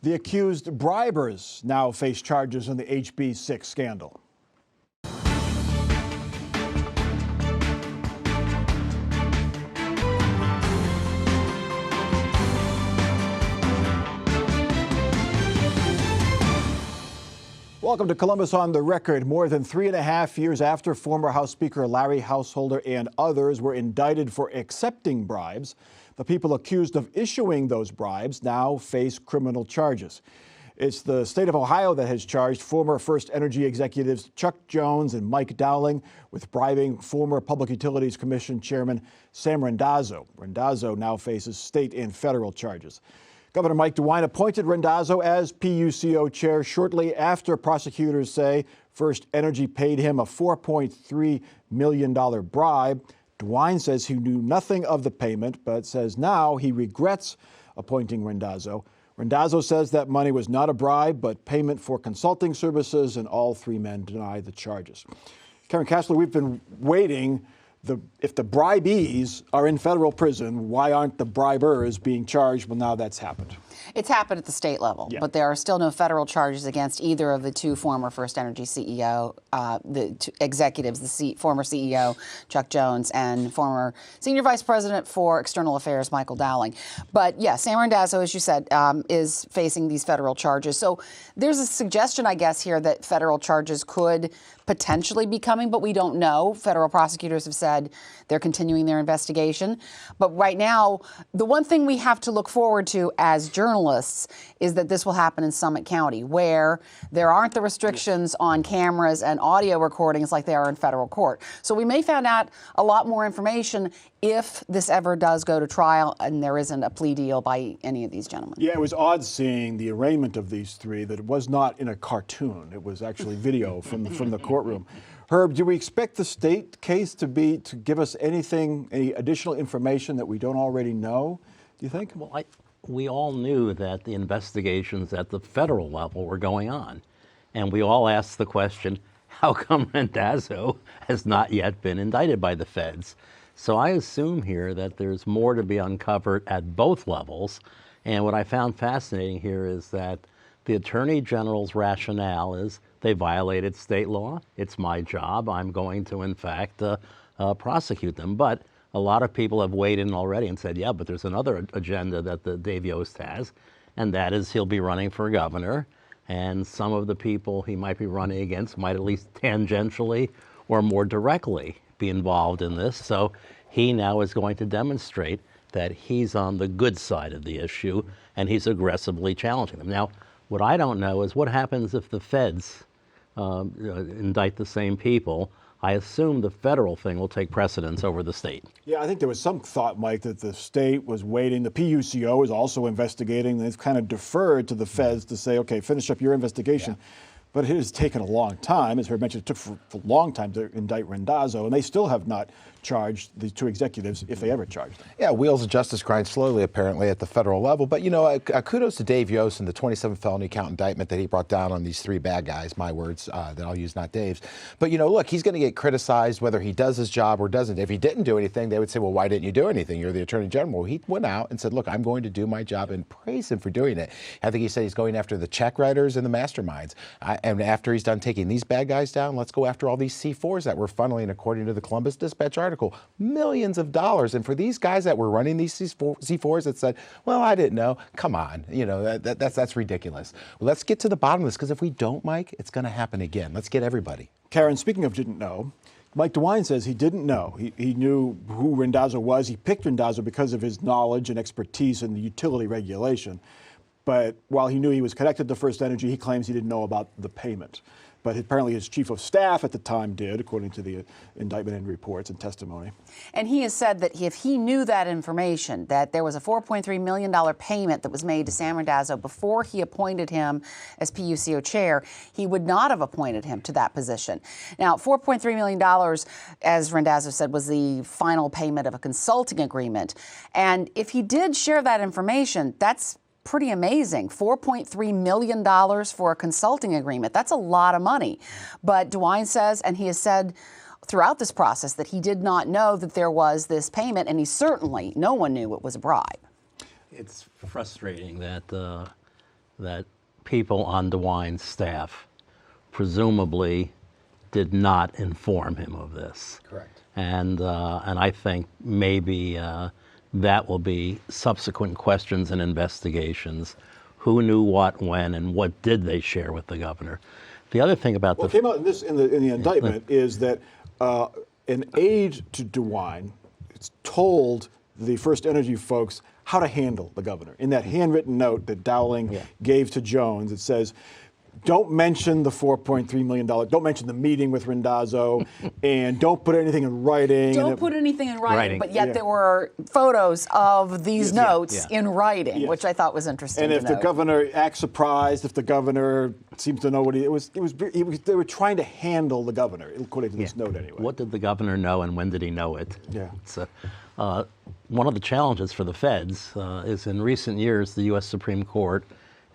The accused bribers now face charges in the HB6 scandal. Welcome to Columbus on the Record. More than 3.5 years after former House Speaker Larry Householder and others were indicted for accepting bribes, the people accused of issuing those bribes now face criminal charges. It's the state of Ohio that has charged former FirstEnergy executives Chuck Jones and Mike Dowling with bribing former Public Utilities Commission Chairman Sam Randazzo. Randazzo now faces state and federal charges. Governor Mike DeWine appointed Randazzo as PUCO chair shortly after prosecutors say FirstEnergy paid him a $4.3 million bribe. DeWine says he knew nothing of the payment, but says now he regrets appointing Randazzo. Randazzo says that money was not a bribe, but payment for consulting services, and all three men deny the charges. Karen Kasler, we've been waiting. If the bribees are in federal prison, why aren't the bribers being charged? Well, now that's happened. It's happened at the state level, but there are still no federal charges against either of the two former FirstEnergy CEO, the two executives, the former CEO, Chuck Jones, and former Senior Vice President for External Affairs, Michael Dowling. But yeah, Sam Randazzo, as you said, is facing these federal charges. So there's a suggestion, I guess, here that federal charges could potentially be coming, but we don't know. Federal prosecutors have said they're continuing their investigation. But right now, the one thing we have to look forward to as journalists is that this will happen in Summit County, where there aren't the restrictions on cameras and audio recordings like they are in federal court. So we may find out a lot more information if this ever does go to trial and there isn't a plea deal by any of these gentlemen. Yeah, it was odd seeing the arraignment of these three, that it was not in a cartoon. It was actually video from the courtroom. Herb, do we expect the state case to give us any additional information that we don't already know, do you think? Well, we all knew that the investigations at the federal level were going on. And we all asked the question, how come Randazzo has not yet been indicted by the feds? So I assume here that there's more to be uncovered at both levels. And what I found fascinating here is that the Attorney General's rationale is they violated state law. It's my job. I'm going to, in fact, prosecute them. But a lot of people have weighed in already and said, yeah, but there's another agenda that Dave Yost has, and that is he'll be running for governor. And some of the people he might be running against might at least tangentially or more directly be involved in this. So he now is going to demonstrate that he's on the good side of the issue and he's aggressively challenging them. Now, what I don't know is what happens if the feds indict the same people. I assume the federal thing will take precedence over the state. Yeah, I think there was some thought, Mike, that the state was waiting. The PUCO is also investigating. They've kind of deferred to the feds to say, okay, finish up your investigation. Yeah. But it has taken a long time. As Herb mentioned, it took for a long time to indict Randazzo, and they still have not charged the two executives, if they ever charged them. Yeah, wheels of justice grind slowly, apparently, at the federal level. But, you know, kudos to Dave Yost and the 27 felony count indictment that he brought down on these three bad guys, my words, that I'll use, not Dave's. But, you know, look, he's going to get criticized whether he does his job or doesn't. If he didn't do anything, they would say, well, why didn't you do anything? You're the Attorney General. He went out and said, look, I'm going to do my job, and praise him for doing it. I think he said he's going after the check writers and the masterminds. And after he's done taking these bad guys down, let's go after all these C4s that were funneling, according to the Columbus Dispatch article, millions of dollars. And for these guys that were running these C4s that said, well, I didn't know, come on, you know, that's ridiculous. Well, let's get to the bottom of this, because if we don't, Mike, it's going to happen again. Let's get everybody. Karen, speaking of didn't know, Mike DeWine says he didn't know. He knew who Randazzo was. He picked Randazzo because of his knowledge and expertise in the utility regulation. But while he knew he was connected to FirstEnergy, he claims he didn't know about the payment. But apparently his chief of staff at the time did, according to the indictment and reports and testimony. And he has said that if he knew that information, that there was a $4.3 million payment that was made to Sam Randazzo before he appointed him as PUCO chair, he would not have appointed him to that position. Now, $4.3 million, as Randazzo said, was the final payment of a consulting agreement. And if he did share that information, that's pretty amazing. $4.3 million for a consulting agreement. That's a lot of money. But DeWine says, and he has said throughout this process, that he did not know that there was this payment, and no one knew it was a bribe. It's frustrating that that people on DeWine's staff presumably did not inform him of this. Correct. And I think maybe that will be subsequent questions and investigations. Who knew what, when, and what did they share with the governor? The other thing about What came out in the indictment is that an aide to DeWine told the First Energy folks how to handle the governor. In that handwritten note that Dowling gave to Jones, it says, don't mention the $4.3 million, don't mention the meeting with Randazzo, and don't put anything in writing. Don't put anything in writing, but yet there were photos of these notes in writing, which I thought was interesting. And if the governor acts surprised, if the governor seems to know what they were trying to handle the governor, according to this note anyway. What did the governor know and when did he know it? Yeah. So, one of the challenges for the feds is in recent years, the U.S. Supreme Court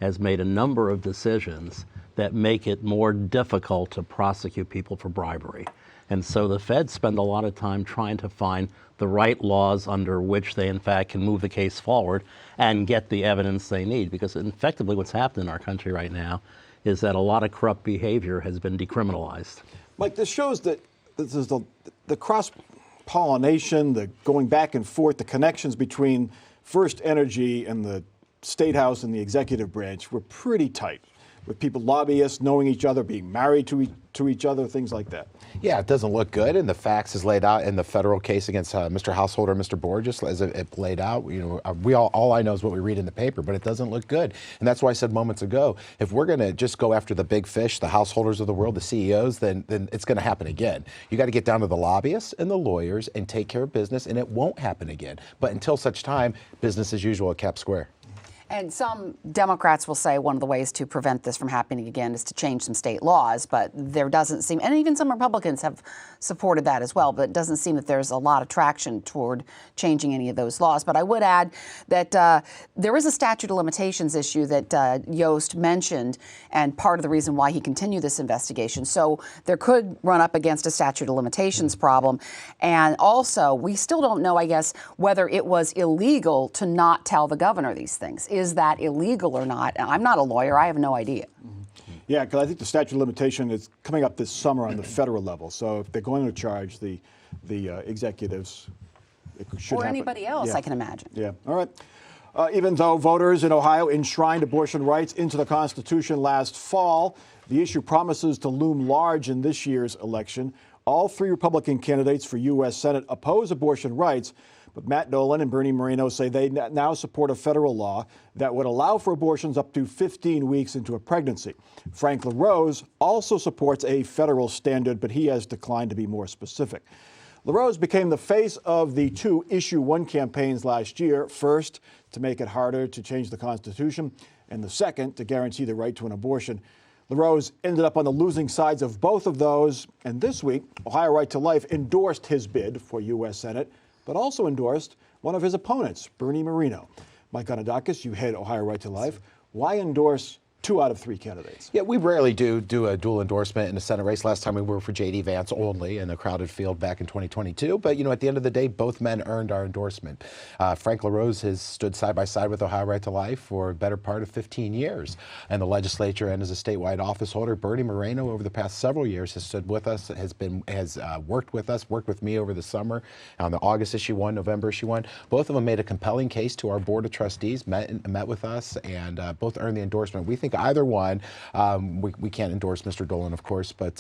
has made a number of decisions that make it more difficult to prosecute people for bribery. And so the feds spend a lot of time trying to find the right laws under which they in fact can move the case forward and get the evidence they need. Because effectively what's happened in our country right now is that a lot of corrupt behavior has been decriminalized. Mike, this shows that this is the cross-pollination, the going back and forth, the connections between First Energy and the State House and the executive branch were pretty tight, with people, lobbyists, knowing each other, being married to each other, things like that. Yeah, it doesn't look good, and the facts is laid out in the federal case against Mr. Householder and Mr. Borges, as it laid out. You know, all I know is what we read in the paper, but it doesn't look good, and that's why I said moments ago, if we're going to just go after the big fish, the householders of the world, the CEOs, then it's going to happen again. You got to get down to the lobbyists and the lawyers and take care of business, and it won't happen again. But until such time, business as usual at Cap Square. And some Democrats will say one of the ways to prevent this from happening again is to change some state laws, but there doesn't seem, and even some Republicans have supported that as well, but it doesn't seem that there's a lot of traction toward changing any of those laws. But I would add that there is a statute of limitations issue that Yost mentioned, and part of the reason why he continued this investigation. So there could run up against a statute of limitations problem. And also, we still don't know, I guess, whether it was illegal to not tell the governor these things. Is that illegal or not? I'm not a lawyer. I have no idea. Yeah, because I think the statute of limitation is coming up this summer on the federal level. So if they're going to charge the executives, it should happen. Or anybody else, I can imagine. Yeah. All right. Even though voters in Ohio enshrined abortion rights into the Constitution last fall, the issue promises to loom large in this year's election. All three Republican candidates for U.S. Senate oppose abortion rights. But Matt Nolan and Bernie Moreno say they now support a federal law that would allow for abortions up to 15 weeks into a pregnancy. Frank LaRose also supports a federal standard, but he has declined to be more specific. LaRose became the face of the two Issue 1 campaigns last year. First, to make it harder to change the Constitution, and the second, to guarantee the right to an abortion. LaRose ended up on the losing sides of both of those. And this week, Ohio Right to Life endorsed his bid for U.S. Senate, but also endorsed one of his opponents, Bernie Moreno. Mike Gonidakis, you head Ohio Right to Life. Why endorse 2 out of 3 candidates? Yeah, we rarely do a dual endorsement in a Senate race. Last time we were for J.D. Vance only in a crowded field back in 2022. But, you know, at the end of the day, both men earned our endorsement. Frank LaRose has stood side by side with Ohio Right to Life for a better part of 15 years in the legislature and as a statewide office holder. Bernie Moreno, over the past several years, has stood with us, has worked with us, worked with me over the summer on the August issue 1, November issue 1. Both of them made a compelling case to our board of trustees, met with us, and both earned the endorsement. We think either one, we can't endorse Mr. Dolan, of course, but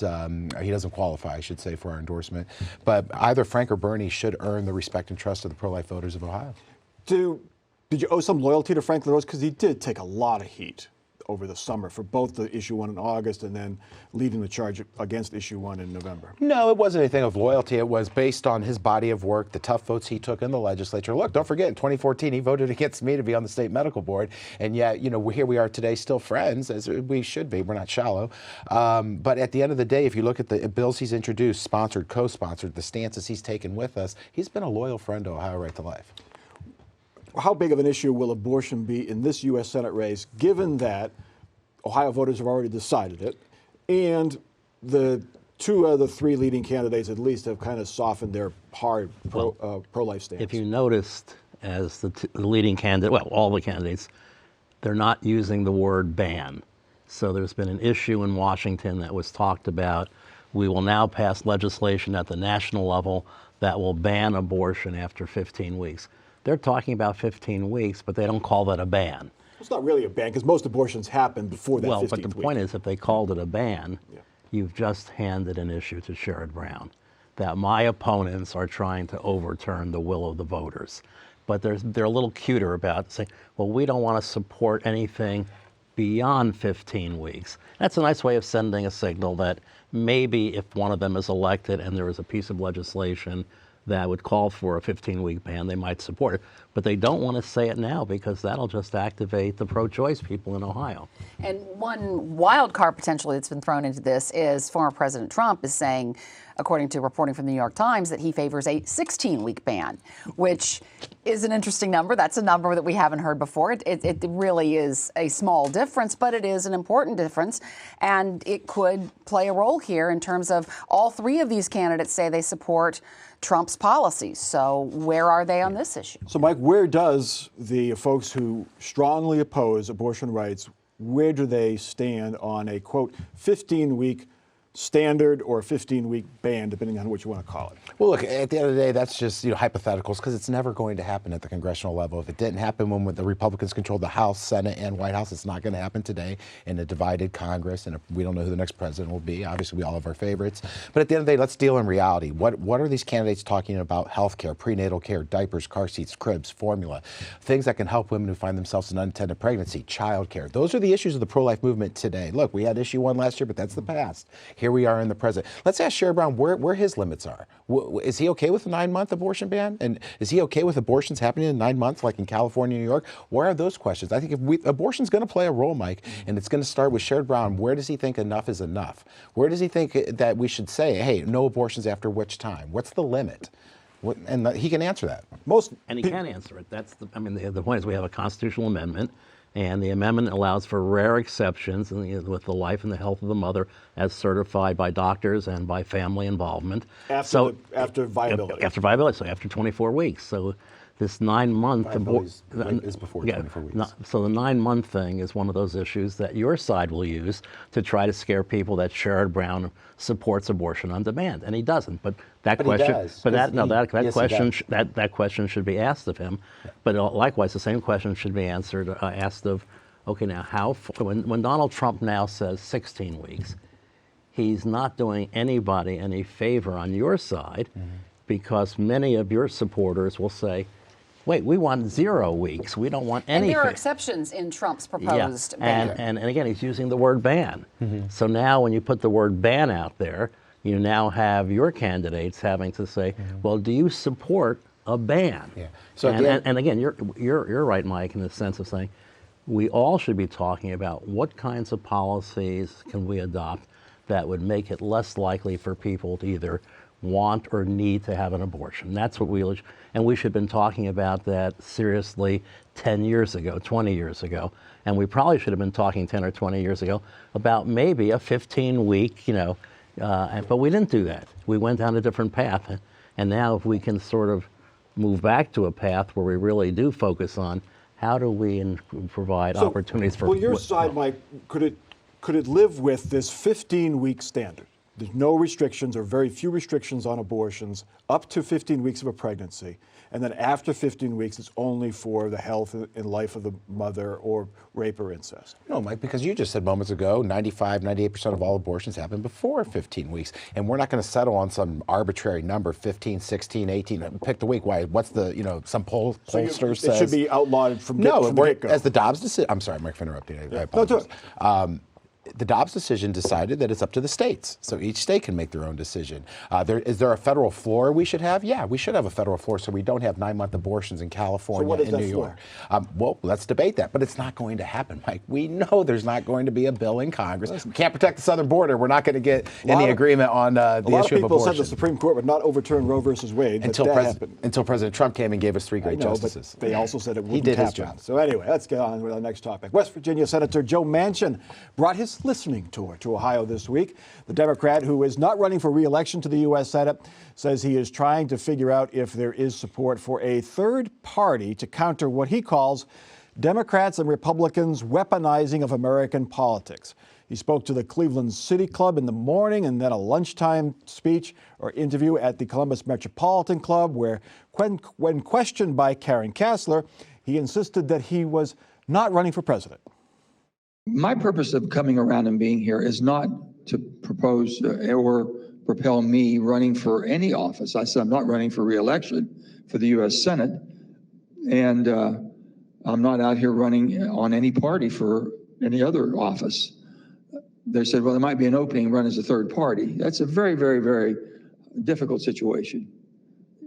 he doesn't qualify, I should say, for our endorsement. But either Frank or Bernie should earn the respect and trust of the pro-life voters of Ohio. Did you owe some loyalty to Frank LaRose? Because he did take a lot of heat over the summer for both the Issue 1 in August and then leading the charge against Issue 1 in November. No, it wasn't anything of loyalty. It was based on his body of work, the tough votes he took in the legislature. Look, don't forget, in 2014, he voted against me to be on the state medical board. And yet, you know, here we are today, still friends, as we should be. We're not shallow. But at the end of the day, if you look at the bills he's introduced, sponsored, co-sponsored, the stances he's taken with us, he's been a loyal friend to Ohio Right to Life. How big of an issue will abortion be in this U.S. Senate race, given that Ohio voters have already decided it, and the 2 of the 3 leading candidates at least have kind of softened their hard pro-life stance? If you noticed, as the leading candidate, well, all the candidates, they're not using the word ban. So there's been an issue in Washington that was talked about. We will now pass legislation at the national level that will ban abortion after 15 weeks. They're talking about 15 weeks, but they don't call that a ban. It's not really a ban because most abortions happen before that 15th Well, week. but the point is, if they called it a ban, you've just handed an issue to Sherrod Brown that my opponents are trying to overturn the will of the voters. But they're a little cuter about saying, well, we don't want to support anything beyond 15 weeks. That's a nice way of sending a signal that maybe if one of them is elected and there is a piece of legislation that would call for a 15-week ban, they might support it. But they don't want to say it now because that'll just activate the pro-choice people in Ohio. And one wild card potentially that's been thrown into this is former President Trump is saying, according to reporting from the New York Times, that he favors a 16-week ban, which is an interesting number. That's a number that we haven't heard before. It really is a small difference, but it is an important difference. And it could play a role here in terms of all three of these candidates say they support Trump's policies. So where are they on this issue? So, Mike, where does the folks who strongly oppose abortion rights, where do they stand on a, quote, 15-week standard or a 15-week ban, depending on what you want to call it? Well, look, at the end of the day, that's just hypotheticals because it's never going to happen at the congressional level. If it didn't happen when the Republicans controlled the House, Senate, and White House, it's not going to happen today in a divided Congress. And we don't know who the next president will be. Obviously, we all have our favorites. But at the end of the day, let's deal in reality. What are these candidates talking about? Health care, prenatal care, diapers, car seats, cribs, formula, things that can help women who find themselves in unintended pregnancy, child care. Those are the issues of the pro-life movement today. Look, we had issue 1 last year, but that's the past. Here we are in the present. Let's ask Sherrod Brown where his limits are. Is he okay with a 9-month abortion ban? And is he okay with abortions happening in 9 months, like in California, New York? Where are those questions? I think abortion's going to play a role, Mike, and it's going to start with Sherrod Brown. Where does he think enough is enough? Where does he think that we should say, hey, no abortions after which time? What's the limit? And he can answer that. And he can answer it. The point is we have a constitutional amendment, and the amendment allows for rare exceptions with the life and the health of the mother as certified by doctors and by family involvement. After viability. After viability, so after 24 weeks. So this 9-month is before 24 weeks. So the 9-month thing is one of those issues that your side will use to try to scare people that Sherrod Brown supports abortion on demand, and he doesn't. But that question should be asked of him. But likewise, the same question should be asked of. Okay, now when Donald Trump now says 16 weeks, he's not doing anybody any favor on your side, because many of your supporters will say, wait, we want 0 weeks. We don't want anything. And there are exceptions in Trump's proposed ban. And again, he's using the word ban. So now when you put the word ban out there, you now have your candidates having to say, well, do you support a ban? Yeah. So and again, you're right, Mike, in the sense of saying we all should be talking about what kinds of policies can we adopt that would make it less likely for people to either want or need to have an abortion. That's what we should have been talking about that seriously 10 years ago, 20 years ago. And we probably should have been talking 10 or 20 years ago about maybe a 15-week, but we didn't do that. We went down a different path. And now if we can sort of move back to a path where we really do focus on how do we provide opportunities for... Well, your side, Mike, could it live with this 15-week standard? There's no restrictions or very few restrictions on abortions up to 15 weeks of a pregnancy. And then after 15 weeks, it's only for the health and life of the mother or rape or incest. No, Mike, because you just said moments ago, 98% of all abortions happen before 15 weeks. And we're not going to settle on some arbitrary number, 15, 16, 18. Pick the week. Why? What's the, some pollster says. It should be outlawed from the get-go. As the Dobbs decision. I'm sorry, Mike, for interrupting. I apologize. The Dobbs decision decided that it's up to the states. So each state can make their own decision. Is there a federal floor we should have? Yeah, we should have a federal floor so we don't have 9-month abortions in California and New York. Well, let's debate that. But it's not going to happen, Mike. We know there's not going to be a bill in Congress. We can't protect the southern border. We're not going to get any agreement on the issue of abortion. A lot of people said the Supreme Court would not overturn Roe versus Wade. Until President Trump came and gave us 3 great justices. But they also said it wouldn't happen. He did happen. his job. So anyway, let's get on with our next topic. West Virginia Senator Joe Manchin brought his listening tour to Ohio this week. The Democrat, who is not running for re-election to the U.S. Senate, says he is trying to figure out if there is support for a third party to counter what he calls Democrats and Republicans weaponizing of American politics. He spoke to the Cleveland City Club in the morning and then a lunchtime speech or interview at the Columbus Metropolitan Club, where when questioned by Karen Kassler, he insisted that he was not running for president. My purpose of coming around and being here is not to propose or propel me running for any office. I said I'm not running for re-election for the U.S. Senate, and I'm not out here running on any party for any other office. They said, well, there might be an opening, run as a third party. That's a very, very, very difficult situation,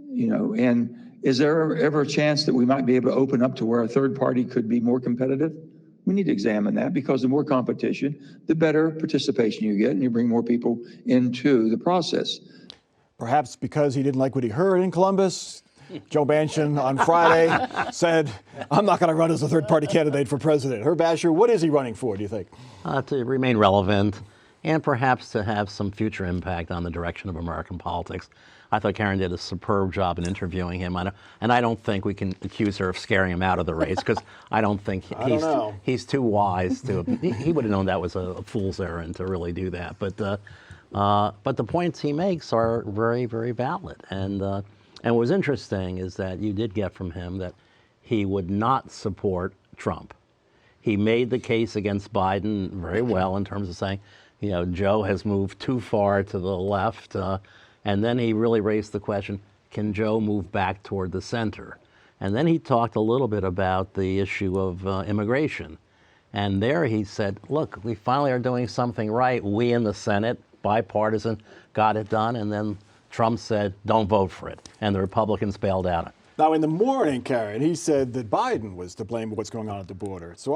you know. And is there ever a chance that we might be able to open up to where a third party could be more competitive? We need to examine that, because the more competition, the better participation you get, and you bring more people into the process. Perhaps because he didn't like what he heard in Columbus, Joe Manchin on Friday said, I'm not going to run as a third-party candidate for president. Herb Asher, what is he running for, do you think? To remain relevant and perhaps to have some future impact on the direction of American politics. I thought Karen did a superb job in interviewing him, and I don't think we can accuse her of scaring him out of the race, because I don't think he's too wise to. He would have known that was a fool's errand to really do that. But the points he makes are very, very valid. And what was interesting is that you did get from him that he would not support Trump. He made the case against Biden very well in terms of saying, you know, Joe has moved too far to the left. And then he really raised the question, can Joe move back toward the center? And then he talked a little bit about the issue of immigration. And there he said, look, we finally are doing something right. We in the Senate, bipartisan, got it done. And then Trump said, don't vote for it. And the Republicans bailed out. Now, in the morning, Karen, he said that Biden was to blame for what's going on at the border. So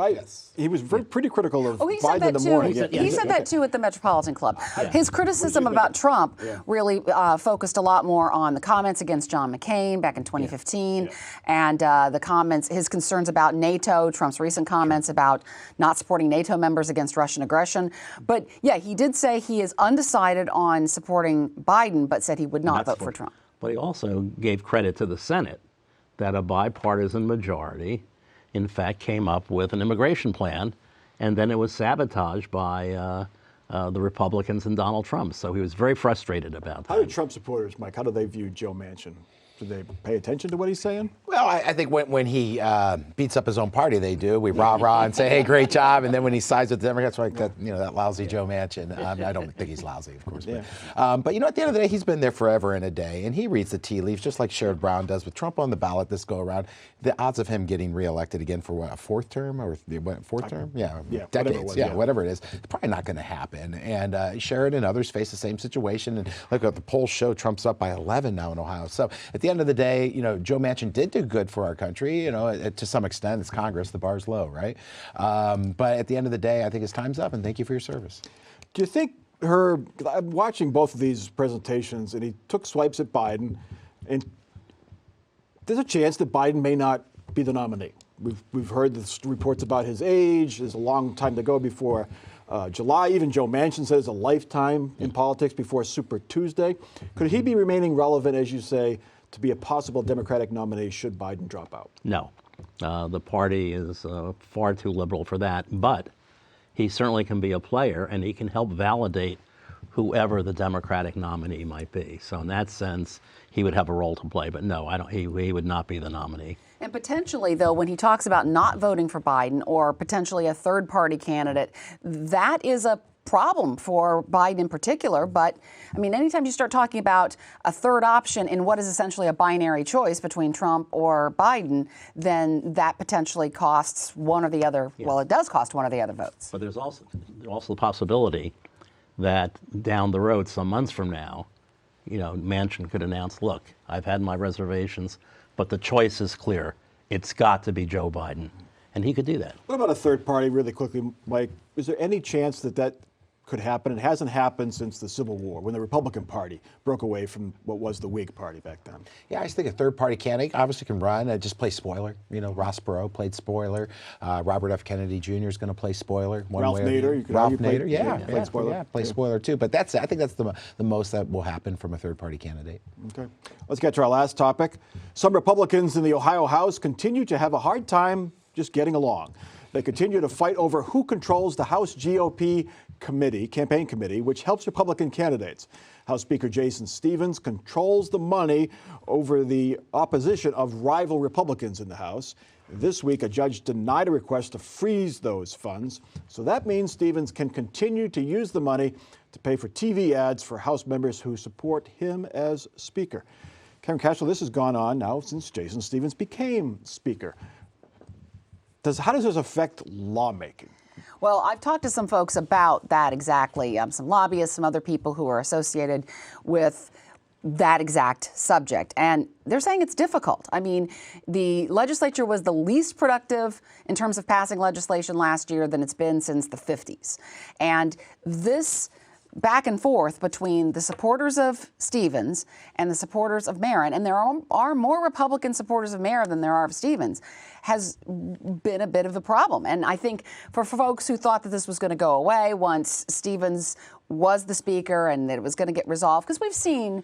he was pretty critical of Biden in the morning. He said that too at the Metropolitan Club. His criticism about Trump really focused a lot more on the comments against John McCain back in 2015, and the comments, his concerns about NATO, Trump's recent comments about not supporting NATO members against Russian aggression. But yeah, he did say he is undecided on supporting Biden, but said he would not vote for Trump. But he also gave credit to the Senate that a bipartisan majority, in fact, came up with an immigration plan, and then it was sabotaged by the Republicans and Donald Trump. So he was very frustrated about that. How do Trump supporters, Mike, how do they view Joe Manchin? Do they pay attention to what he's saying? Well, I think when he beats up his own party, they do. We rah-rah and say, hey, great job. And then when he sides with the Democrats, like that, you know, that lousy Joe Manchin. I don't think he's lousy, of course. But, you know, at the end of the day, he's been there forever and a day. And he reads the tea leaves, just like Sherrod Brown does. With Trump on the ballot this go-around, the odds of him getting reelected again for what, a fourth term? Or fourth term? Yeah, decades. Whatever it is. It's probably not going to happen. And Sherrod and others face the same situation. And look, the polls show Trump's up by 11 now in Ohio. So at the end of the day, you know, Joe Manchin did do good for our country. You know, to some extent, it's Congress. The bar's low, right? But at the end of the day, I think his time's up, and thank you for your service. Do you think I'm watching both of these presentations, and he took swipes at Biden, and there's a chance that Biden may not be the nominee. We've heard the reports about his age. There's a long time to go before July. Even Joe Manchin says a lifetime in politics before Super Tuesday. Could he be remaining relevant, as you say, to be a possible Democratic nominee should Biden drop out? No. The party is far too liberal for that. But he certainly can be a player, and he can help validate whoever the Democratic nominee might be. So in that sense, he would have a role to play. But no, he would not be the nominee. And potentially, though, when he talks about not voting for Biden or potentially a third-party candidate, that is a problem for Biden in particular. But, I mean, anytime you start talking about a third option in what is essentially a binary choice between Trump or Biden, then that potentially costs one or the other. Yeah. Well, it does cost one or the other votes. But there's also the possibility that down the road, some months from now, you know, Manchin could announce, look, I've had my reservations, but the choice is clear. It's got to be Joe Biden. And he could do that. What about a third party, really quickly, Mike? Is there any chance that could happen? It hasn't happened since the Civil War, when the Republican Party broke away from what was the Whig Party back then. Yeah, I just think a third-party candidate obviously can run. Just play spoiler. You know, Ross Perot played spoiler. Robert F. Kennedy Jr. is going to play spoiler. Ralph Nader. Ralph Nader, played spoiler. Play spoiler too. But I think that's the most that will happen from a third-party candidate. Okay. Let's get to our last topic. Some Republicans in the Ohio House continue to have a hard time just getting along. They continue to fight over who controls the House GOP campaign committee, which helps Republican candidates. House Speaker Jason Stephens controls the money over the opposition of rival Republicans in the House. This week, a judge denied a request to freeze those funds. So that means Stephens can continue to use the money to pay for TV ads for House members who support him as Speaker. Karen Cashel, this has gone on now since Jason Stephens became Speaker. How does this affect lawmaking? Well, I've talked to some folks about that exactly, some lobbyists, some other people who are associated with that exact subject. And they're saying it's difficult. I mean, the legislature was the least productive in terms of passing legislation last year than it's been since the 50s. And this back and forth between the supporters of Stephens and the supporters of Merrin, and there are more Republican supporters of Merrin than there are of Stephens, has been a bit of a problem. And I think for folks who thought that this was going to go away once Stephens was the Speaker and that it was going to get resolved, because we've seen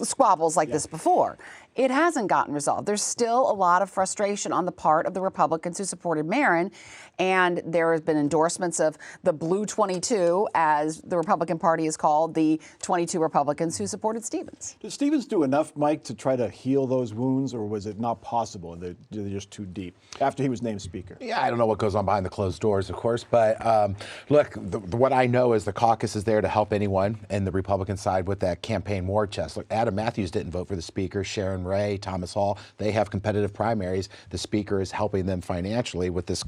squabbles like this before. It hasn't gotten resolved. There's still a lot of frustration on the part of the Republicans who supported Merrin, and there has been endorsements of the Blue 22, as the Republican Party is called, the 22 Republicans who supported Stephens. Did Stephens do enough, Mike, to try to heal those wounds, or was it not possible and they're just too deep after he was named Speaker? Yeah, I don't know what goes on behind the closed doors, of course, but look, what I know is the caucus is there to help anyone in the Republican side with that campaign war chest. Look, Adam Matthews didn't vote for the Speaker, Sharon Ray, Thomas Hall, they have competitive primaries. The Speaker is helping them financially with this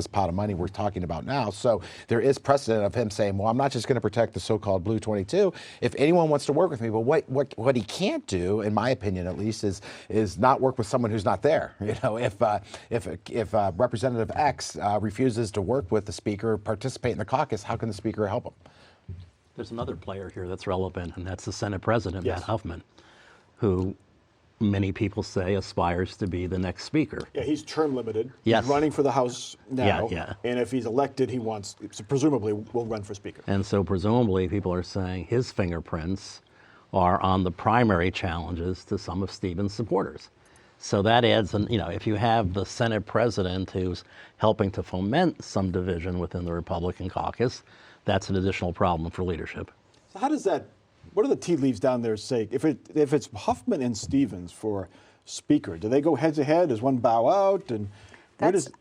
pot of money we're talking about now. So there is precedent of him saying, well, I'm not just going to protect the so-called Blue 22. If anyone wants to work with me, but what he can't do, in my opinion at least, is not work with someone who's not there. You know, if Representative X refuses to work with the Speaker, participate in the caucus, how can the Speaker help him? There's another player here that's relevant, and that's the Senate President, Yes. Matt Huffman, who many people say aspires to be the next Speaker. Yeah, he's term limited. Yes. He's running for the House now. Yeah. And if he's elected, presumably will run for Speaker. And so presumably people are saying his fingerprints are on the primary challenges to some of Stephens' supporters. So that adds, if you have the Senate President who's helping to foment some division within the Republican caucus, that's an additional problem for leadership. So what do the tea leaves down there say? If it's Huffman and Stephens for Speaker, do they go head to head? Does one bow out? And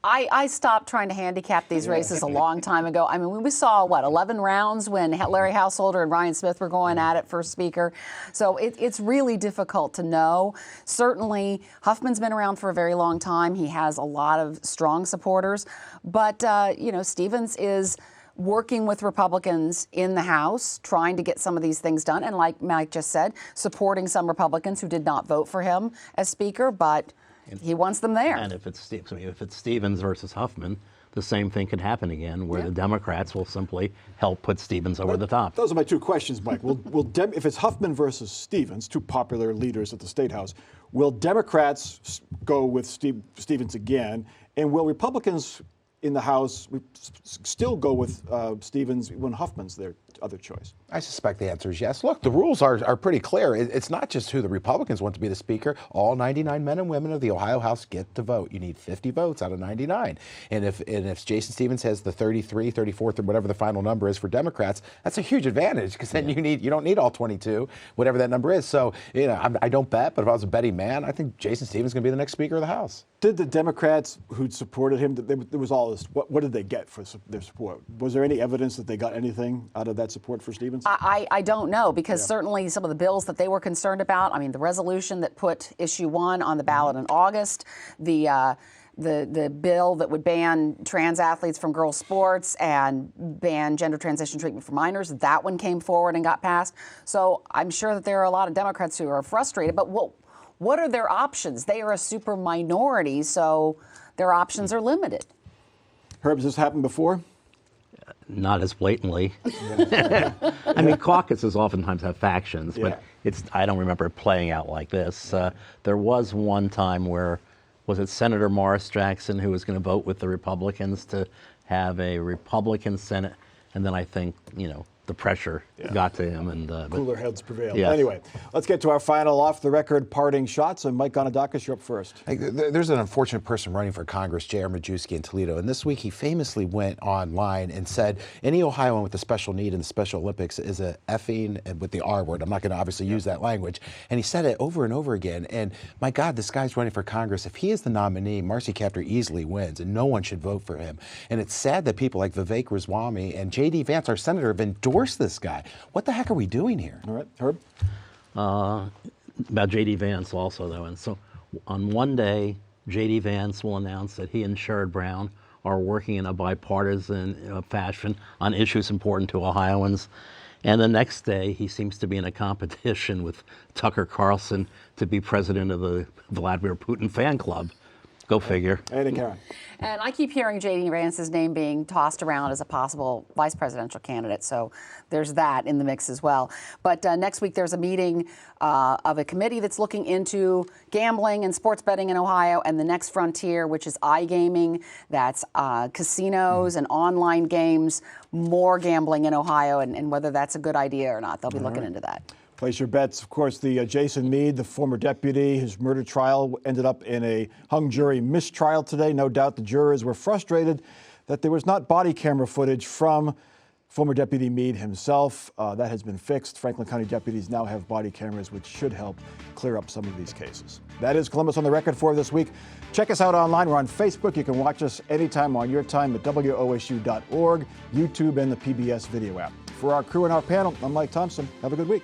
I stopped trying to handicap these races a long time ago. I mean, we saw, 11 rounds when Larry Householder and Ryan Smith were going at it for Speaker. So it's really difficult to know. Certainly, Huffman's been around for a very long time. He has a lot of strong supporters. But, Stephens is working with Republicans in the House, trying to get some of these things done. And like Mike just said, supporting some Republicans who did not vote for him as Speaker, but he wants them there. And if it's Stephens versus Huffman, the same thing could happen again, where the Democrats will simply help put Stephens over the top. Those are my two questions, Mike. If it's Huffman versus Stephens, two popular leaders at the State House, will Democrats go with Stephens again? And will Republicans in the House still go with Stephens when Huffman's their other choice? I suspect the answer is yes. Look, the rules are pretty clear. It's not just who the Republicans want to be the Speaker. All 99 men and women of the Ohio House get to vote. You need 50 votes out of 99. And if Jason Stephens has the 33, 34th, or whatever the final number is for Democrats, that's a huge advantage, because then you don't need all 22, whatever that number is. So, I don't bet, but if I was a betting man, I think Jason Stephens is going to be the next Speaker of the House. Did the Democrats who supported him, there was all this, what did they get for their support? Was there any evidence that they got anything out of that support for Stephens? I don't know, because certainly some of the bills that they were concerned about, I mean, the resolution that put issue 1 on the ballot in August, the bill that would ban trans athletes from girls' sports and ban gender transition treatment for minors, that one came forward and got passed. So I'm sure that there are a lot of Democrats who are frustrated, but what are their options? They are a super minority, so their options are limited. Herb, has this happened before? Not as blatantly. I mean, caucuses oftentimes have factions, but I don't remember it playing out like this. There was one time where, was it Senator Morris Jackson who was going to vote with the Republicans to have a Republican Senate, and then I think, the pressure got to him. And but Cooler heads prevailed. Yes. Anyway, let's get to our final off-the-record parting shots. And Mike Gonadakis, you're up first. There's an unfortunate person running for Congress, J.R. Majewski in Toledo, and this week he famously went online and said any Ohioan with a special need in the Special Olympics is a effing, and with the R word. I'm not going to obviously use that language. And he said it over and over again. And my God, this guy's running for Congress. If he is the nominee, Marcy Kaptur easily wins, and no one should vote for him. And it's sad that people like Vivek Ramaswamy and J.D. Vance, our senator, have endorsed this guy. What the heck are we doing here? All right, Herb? about J.D. Vance also, though. And so on one day, J.D. Vance will announce that he and Sherrod Brown are working in a bipartisan fashion on issues important to Ohioans. And the next day, he seems to be in a competition with Tucker Carlson to be president of the Vladimir Putin fan club. Go figure. And Karen. And I keep hearing J.D. Vance's name being tossed around as a possible vice presidential candidate, so there's that in the mix as well. But next week there's a meeting of a committee that's looking into gambling and sports betting in Ohio, and the next frontier, which is iGaming. That's casinos and online games, more gambling in Ohio, and whether that's a good idea or not. They'll be looking into that. Place your bets. Of course, the Jason Meade, the former deputy, his murder trial ended up in a hung jury mistrial today. No doubt the jurors were frustrated that there was not body camera footage from former Deputy Meade himself. That has been fixed. Franklin County deputies now have body cameras, which should help clear up some of these cases. That is Columbus on the Record for this week. Check us out online. We're on Facebook. You can watch us anytime on your time at WOSU.org, YouTube, and the PBS video app. For our crew and our panel, I'm Mike Thompson. Have a good week.